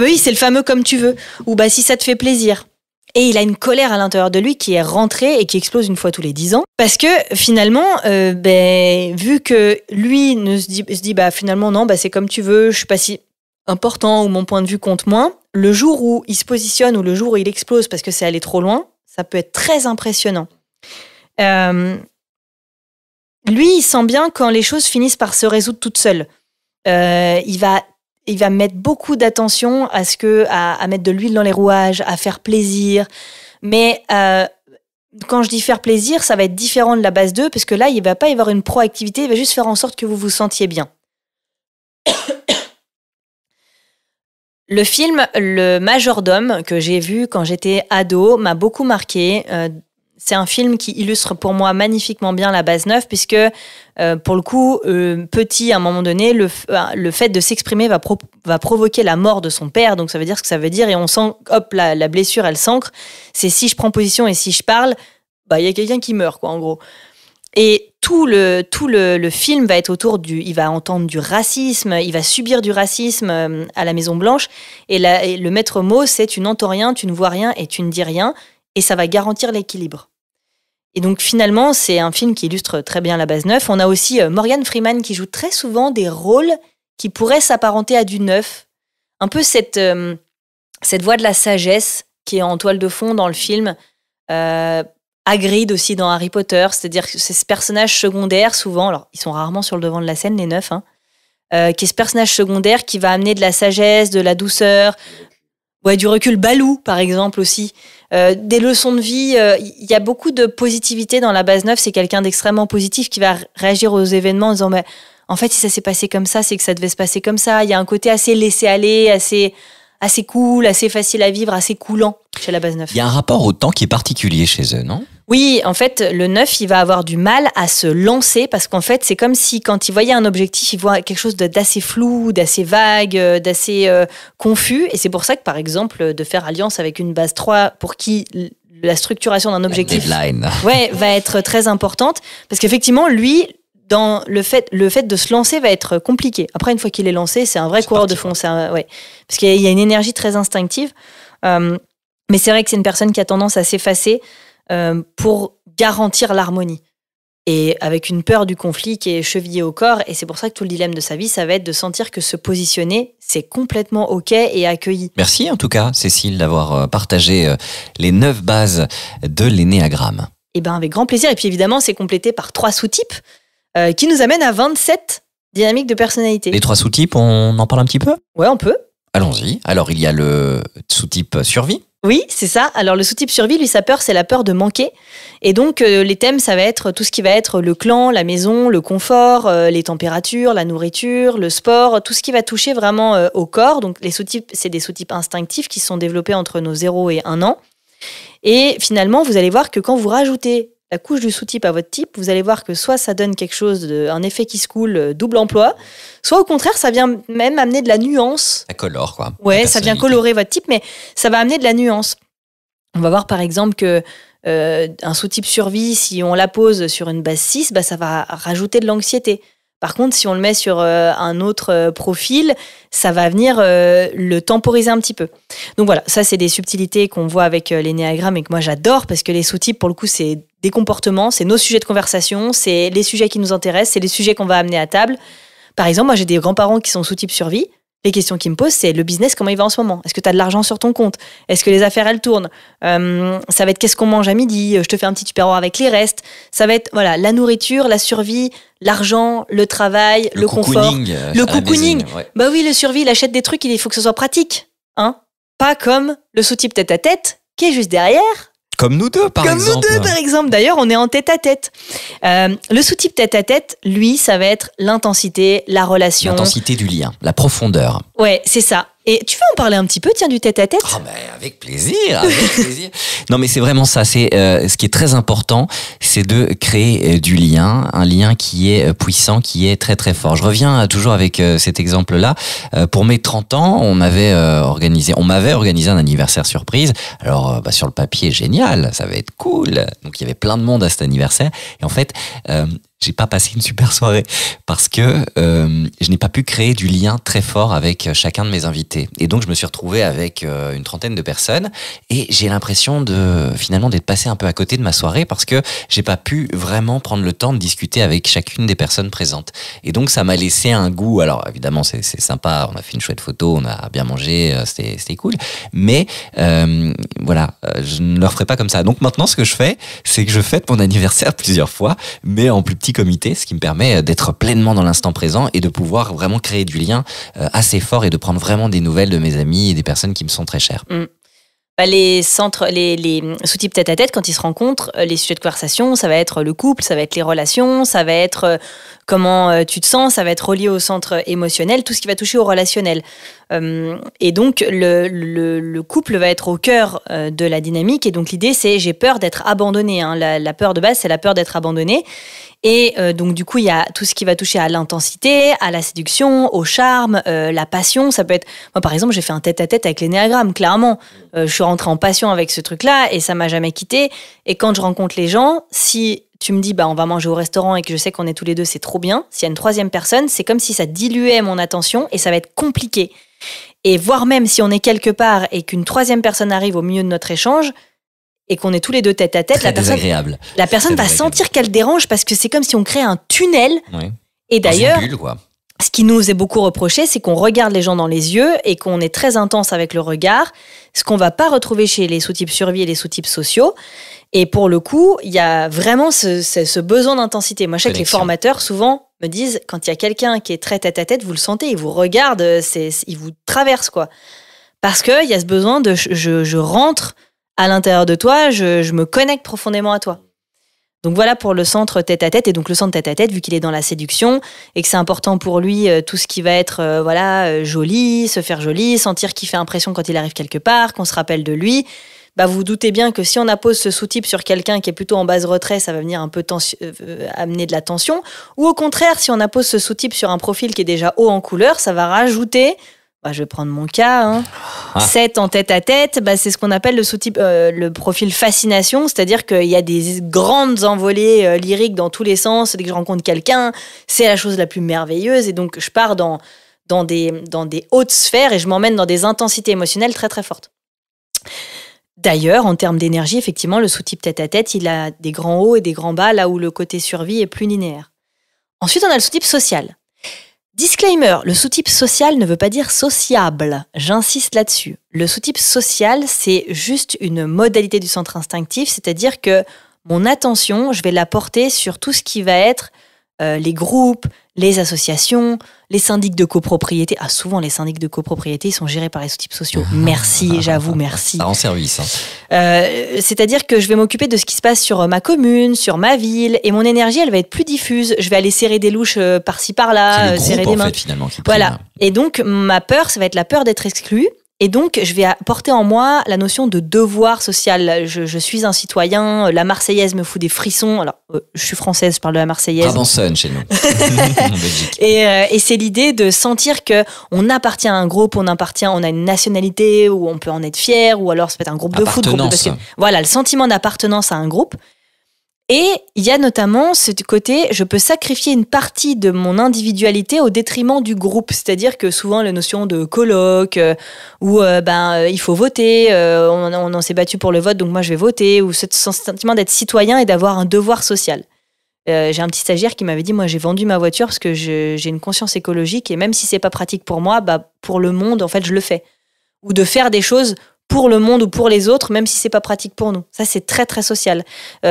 Oui, c'est le fameux comme tu veux. Ou si ça te fait plaisir. Et il a une colère à l'intérieur de lui qui est rentrée et qui explose une fois tous les 10 ans. Parce que finalement, vu que lui se dit finalement non, c'est comme tu veux, je suis pas si important ou mon point de vue compte moins. Le jour où il se positionne ou le jour où il explose parce que c'est allé trop loin, ça peut être très impressionnant. Lui, il sent bien quand les choses finissent par se résoudre toutes seules. Il va mettre beaucoup d'attention à mettre de l'huile dans les rouages, à faire plaisir. Mais quand je dis faire plaisir, ça va être différent de la base 2, parce que là, il va pas y avoir une proactivité, il va juste faire en sorte que vous vous sentiez bien. Le film Le Majordome, que j'ai vu quand j'étais ado, m'a beaucoup marqué. C'est un film qui illustre pour moi magnifiquement bien la base 9, puisque pour le coup, petit, à un moment donné, le fait de s'exprimer va provoquer la mort de son père. Donc ça veut dire ce que ça veut dire, et on sent, hop, la blessure, elle s'ancre. C'est si je prends position et si je parle, y a quelqu'un qui meurt, quoi, en gros. Et tout le film va être il va entendre du racisme, il va subir du racisme à la Maison Blanche. Et le maître mot, c'est tu n'entends rien, tu ne vois rien et tu ne dis rien. Et ça va garantir l'équilibre. Et donc finalement, c'est un film qui illustre très bien la base 9. On a aussi Morgan Freeman qui joue très souvent des rôles qui pourraient s'apparenter à du 9. Un peu cette voix de la sagesse qui est en toile de fond dans le film. Hagrid aussi dans Harry Potter, c'est-à-dire que c'est ce personnage secondaire souvent, alors ils sont rarement sur le devant de la scène les 9, qui est ce personnage secondaire qui va amener de la sagesse, de la douceur, du recul. Balou par exemple aussi. Des leçons de vie, il y a beaucoup de positivité dans la base 9, c'est quelqu'un d'extrêmement positif qui va réagir aux événements en disant en fait si ça s'est passé comme ça, c'est que ça devait se passer comme ça. Il y a un côté assez laissé-aller, assez cool, assez facile à vivre, assez coulant chez la base 9.
Il y a un rapport au temps qui est particulier chez eux, non ?
Oui, en fait, le 9, il va avoir du mal à se lancer parce qu'en fait, c'est comme si quand il voyait un objectif, il voit quelque chose d'assez flou, d'assez vague, d'assez confus. Et c'est pour ça que, par exemple, de faire alliance avec une base 3 pour qui la structuration d'un objectif va être très importante. Parce qu'effectivement, lui, dans le fait de se lancer va être compliqué. Après, une fois qu'il est lancé, c'est un vrai coureur de fond. Parce qu'il y a une énergie très instinctive. Mais c'est vrai que c'est une personne qui a tendance à s'effacer pour garantir l'harmonie. Et avec une peur du conflit qui est chevillée au corps. Et c'est pour ça que tout le dilemme de sa vie, ça va être de sentir que se positionner, c'est complètement OK et accueilli.
Merci en tout cas, Cécile, d'avoir partagé les 9 bases de l'énéagramme.
Et avec grand plaisir. Et puis évidemment, c'est complété par 3 sous-types qui nous amènent à 27 dynamiques de personnalité.
Les 3 sous-types, on en parle un petit peu ?
Ouais, on peut.
Allons-y. Alors, il y a le sous-type survie.
Oui, c'est ça. Alors, le sous-type survie, lui, sa peur, c'est la peur de manquer. Et donc, les thèmes, ça va être tout ce qui va être le clan, la maison, le confort, les températures, la nourriture, le sport, tout ce qui va toucher vraiment au corps. Donc, les sous-types, c'est des sous-types instinctifs qui sont développés entre nos 0 et 1 an. Et finalement, vous allez voir que quand vous rajoutez la couche du sous-type à votre type, vous allez voir que soit ça donne quelque chose, un effet qui se coule, double emploi, soit au contraire, ça vient même amener de la nuance.
Ça colore, quoi.
Ouais, ça vient colorer votre type, mais ça va amener de la nuance. On va voir par exemple que un sous-type survie, si on la pose sur une base 6, ça va rajouter de l'anxiété. Par contre, si on le met sur un autre profil, ça va venir le temporiser un petit peu. Donc voilà, ça c'est des subtilités qu'on voit avec l'énéagramme et que moi j'adore parce que les sous-types, pour le coup, c'est des comportements, c'est nos sujets de conversation, c'est les sujets qui nous intéressent, c'est les sujets qu'on va amener à table. Par exemple, moi j'ai des grands-parents qui sont sous-type survie. Les questions qu'ils me posent, c'est le business, comment il va en ce moment ? Est-ce que tu as de l'argent sur ton compte ? Est-ce que les affaires, elles tournent ? Ça va être qu'est-ce qu'on mange à midi ? Je te fais un petit tupperware avec les restes. Ça va être la nourriture, la survie, l'argent, le travail, le confort. Le cocooning. Ouais. Oui, le survie, il achète des trucs, il faut que ce soit pratique. Pas comme le sous-type tête à tête, qui est juste derrière
Comme nous deux, par exemple.
Comme nous deux, par exemple. D'ailleurs, on est en tête-à-tête. Le sous-type tête-à-tête, lui, ça va être l'intensité, la relation.
L'intensité du lien, la profondeur.
Ouais, c'est ça. Et tu veux en parler un petit peu, tiens, du tête-à-tête ?
Ah ben, avec plaisir, avec plaisir. Non, mais c'est vraiment ça. C'est ce qui est très important, c'est de créer du lien, un lien qui est puissant, qui est très très fort. Je reviens toujours avec cet exemple-là. Pour mes 30 ans, on m'avait organisé un anniversaire surprise. Alors, sur le papier, génial, ça va être cool. Donc, il y avait plein de monde à cet anniversaire. Et en fait, j'ai pas passé une super soirée parce que je n'ai pas pu créer du lien très fort avec chacun de mes invités. Et donc, je me suis retrouvé avec une trentaine de personnes et j'ai l'impression finalement d'être passé un peu à côté de ma soirée parce que j'ai pas pu vraiment prendre le temps de discuter avec chacune des personnes présentes. Et donc, ça m'a laissé un goût. Alors, évidemment, c'est sympa. On a fait une chouette photo, on a bien mangé, c'était cool. Mais voilà, je ne le referai pas comme ça. Donc maintenant, ce que je fais, c'est que je fête mon anniversaire plusieurs fois, mais en plus petit comité, ce qui me permet d'être pleinement dans l'instant présent et de pouvoir vraiment créer du lien assez fort et de prendre vraiment des nouvelles de mes amis et des personnes qui me sont très chères.
Les sous-types tête-à-tête, quand ils se rencontrent, les sujets de conversation, ça va être le couple, ça va être les relations, ça va être comment tu te sens, ça va être relié au centre émotionnel, tout ce qui va toucher au relationnel. Et donc, le couple va être au cœur de la dynamique. Et donc, l'idée, c'est j'ai peur d'être abandonnée. Hein. La peur de base, c'est la peur d'être abandonnée. Et donc, du coup, il y a tout ce qui va toucher à l'intensité, à la séduction, au charme, la passion. Ça peut être... Moi, par exemple, j'ai fait un tête-à-tête avec l'énéagramme, clairement. Je suis rentrée en passion avec ce truc-là et ça m'a jamais quitté. Et quand je rencontre les gens, si tu me dis, on va manger au restaurant et que je sais qu'on est tous les deux, c'est trop bien. S'il y a une troisième personne, c'est comme si ça diluait mon attention et ça va être compliqué. Et voire même si on est quelque part et qu'une troisième personne arrive au milieu de notre échange et qu'on est tous les deux tête à tête, la personne va sentir qu'elle dérange parce que c'est comme si on crée un tunnel.
Ouais.
Et d'ailleurs,
dans une bulle, quoi.
Ce qui nous est beaucoup reproché, c'est qu'on regarde les gens dans les yeux et qu'on est très intense avec le regard, ce qu'on va pas retrouver chez les sous-types survie et les sous-types sociaux. Et pour le coup, il y a vraiment ce besoin d'intensité. Moi, je sais que les formateurs, souvent, me disent, quand il y a quelqu'un qui est très tête-à-tête, vous le sentez, il vous regarde, il vous traverse, quoi. Parce qu'il y a ce besoin de je rentre à l'intérieur de toi, je me connecte profondément à toi. Donc voilà pour le centre tête-à-tête. Et donc le centre tête-à-tête, vu qu'il est dans la séduction et que c'est important pour lui, tout ce qui va être joli, se faire joli, sentir qu'il fait impression quand il arrive quelque part, qu'on se rappelle de lui, vous vous doutez bien que si on appose ce sous-type sur quelqu'un qui est plutôt en base retrait, ça va venir un peu amener de la tension. Ou au contraire, si on appose ce sous-type sur un profil qui est déjà haut en couleur, ça va rajouter... je vais prendre mon cas. 7 en tête-à-tête, c'est ce qu'on appelle le sous-type, le profil fascination, c'est-à-dire qu'il y a des grandes envolées lyriques dans tous les sens. Dès que je rencontre quelqu'un, c'est la chose la plus merveilleuse. Et donc, je pars dans des hautes sphères et je m'emmène dans des intensités émotionnelles très, très fortes. D'ailleurs, en termes d'énergie, effectivement, le sous-type tête-à-tête, il a des grands hauts et des grands bas, là où le côté survie est plus linéaire. Ensuite, on a le sous-type social. Disclaimer, le sous-type social ne veut pas dire sociable. J'insiste là-dessus. Le sous-type social, c'est juste une modalité du centre instinctif, c'est-à-dire que mon attention, je vais la porter sur tout ce qui va être les groupes, les associations, les syndics de copropriété. Souvent, les syndics de copropriété, ils sont gérés par les sous-types sociaux. Merci, j'avoue, merci.
Ça rend service.
C'est-à-dire que je vais m'occuper de ce qui se passe sur ma commune, sur ma ville, et mon énergie, elle va être plus diffuse. Je vais aller serrer des louches par-ci, par-là, serrer des mains.
En fait, finalement, qui
voilà. Et donc, ma peur, ça va être la peur d'être exclue. Et donc, je vais porter en moi la notion de devoir social. Je suis un citoyen, la Marseillaise me fout des frissons. Alors, je suis française, je parle de la Marseillaise.
Brabançonne chez nous, en Belgique.
Et c'est l'idée de sentir qu'on appartient à un groupe, on a une nationalité où on peut en être fier, ou alors ça peut être un groupe de foot. Voilà, le sentiment d'appartenance à un groupe. Et il y a notamment ce côté, je peux sacrifier une partie de mon individualité au détriment du groupe. C'est-à-dire que souvent, la notion de colloque, où il faut voter, on s'est battu pour le vote, donc moi je vais voter, ou ce sentiment d'être citoyen et d'avoir un devoir social. J'ai un petit stagiaire qui m'avait dit, moi j'ai vendu ma voiture parce que j'ai une conscience écologique et même si c'est pas pratique pour moi, pour le monde, en fait, je le fais. Ou de faire des choses pour le monde ou pour les autres, même si c'est pas pratique pour nous. Ça, c'est très, très social.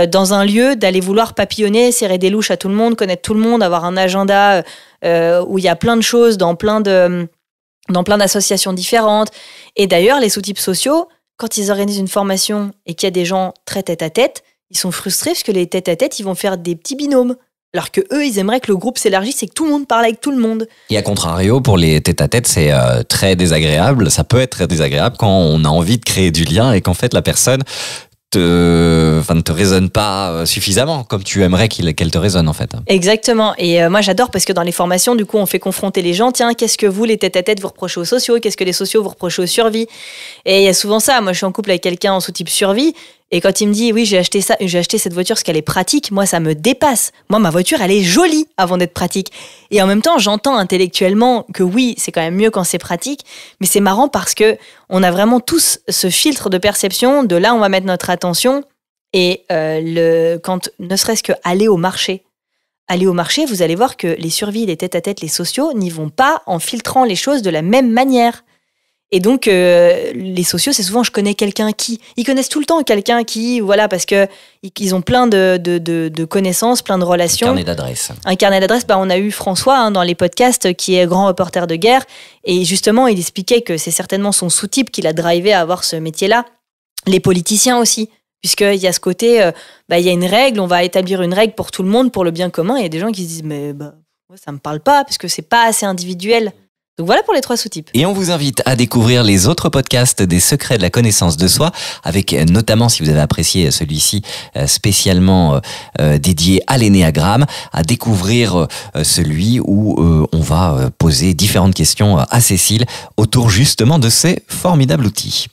Dans un lieu, d'aller vouloir papillonner, serrer des louches à tout le monde, connaître tout le monde, avoir un agenda où il y a plein de choses dans plein d'associations différentes. Et d'ailleurs, les sous-types sociaux, quand ils organisent une formation et qu'il y a des gens très tête-à-tête, ils sont frustrés parce que les tête-à-tête, ils vont faire des petits binômes. Alors que eux, ils aimeraient que le groupe s'élargisse et que tout le monde parle avec tout le monde.
Et à contrario, pour les tête-à-tête, c'est très désagréable. Ça peut être très désagréable quand on a envie de créer du lien et qu'en fait, la personne ne te résonne pas suffisamment comme tu aimerais qu'elle te résonne en fait.
Exactement. Et moi j'adore parce que dans les formations, du coup, on fait confronter les gens. Tiens, qu'est-ce que vous, les tête-à-tête, vous reprochez aux sociaux? Qu'est-ce que les sociaux vous reprochez aux survies? Et il y a souvent ça. Moi, je suis en couple avec quelqu'un en sous-type survie. Et quand il me dit, oui, j'ai acheté cette voiture parce qu'elle est pratique, moi, ça me dépasse. Moi, ma voiture, elle est jolie avant d'être pratique. Et en même temps, j'entends intellectuellement que oui, c'est quand même mieux quand c'est pratique. Mais c'est marrant parce que on a vraiment tous ce filtre de perception de là, on va mettre notre attention. Et quand ne serait-ce que aller au marché, vous allez voir que les survies, les tête-à-tête, les sociaux n'y vont pas en filtrant les choses de la même manière. Et donc, les sociaux, c'est souvent je connais quelqu'un qui. Ils connaissent tout le temps quelqu'un qui, voilà, parce que ils ont plein de connaissances, plein de relations.
Un carnet d'adresses.
Un carnet d'adresses. On a eu François dans les podcasts, qui est grand reporter de guerre. Et justement, il expliquait que c'est certainement son sous-type qui l'a drivé à avoir ce métier-là. Les politiciens aussi. Puisqu'il y a ce côté, il y a une règle, on va établir une règle pour tout le monde, pour le bien commun. Il y a des gens qui se disent, mais ça me parle pas, parce que c'est pas assez individuel. Donc voilà pour les 3 sous-types.
Et on vous invite à découvrir les autres podcasts des secrets de la connaissance de soi, avec notamment, si vous avez apprécié celui-ci spécialement dédié à l'énéagramme, à découvrir celui où on va poser différentes questions à Cécile autour justement de ces formidables outils.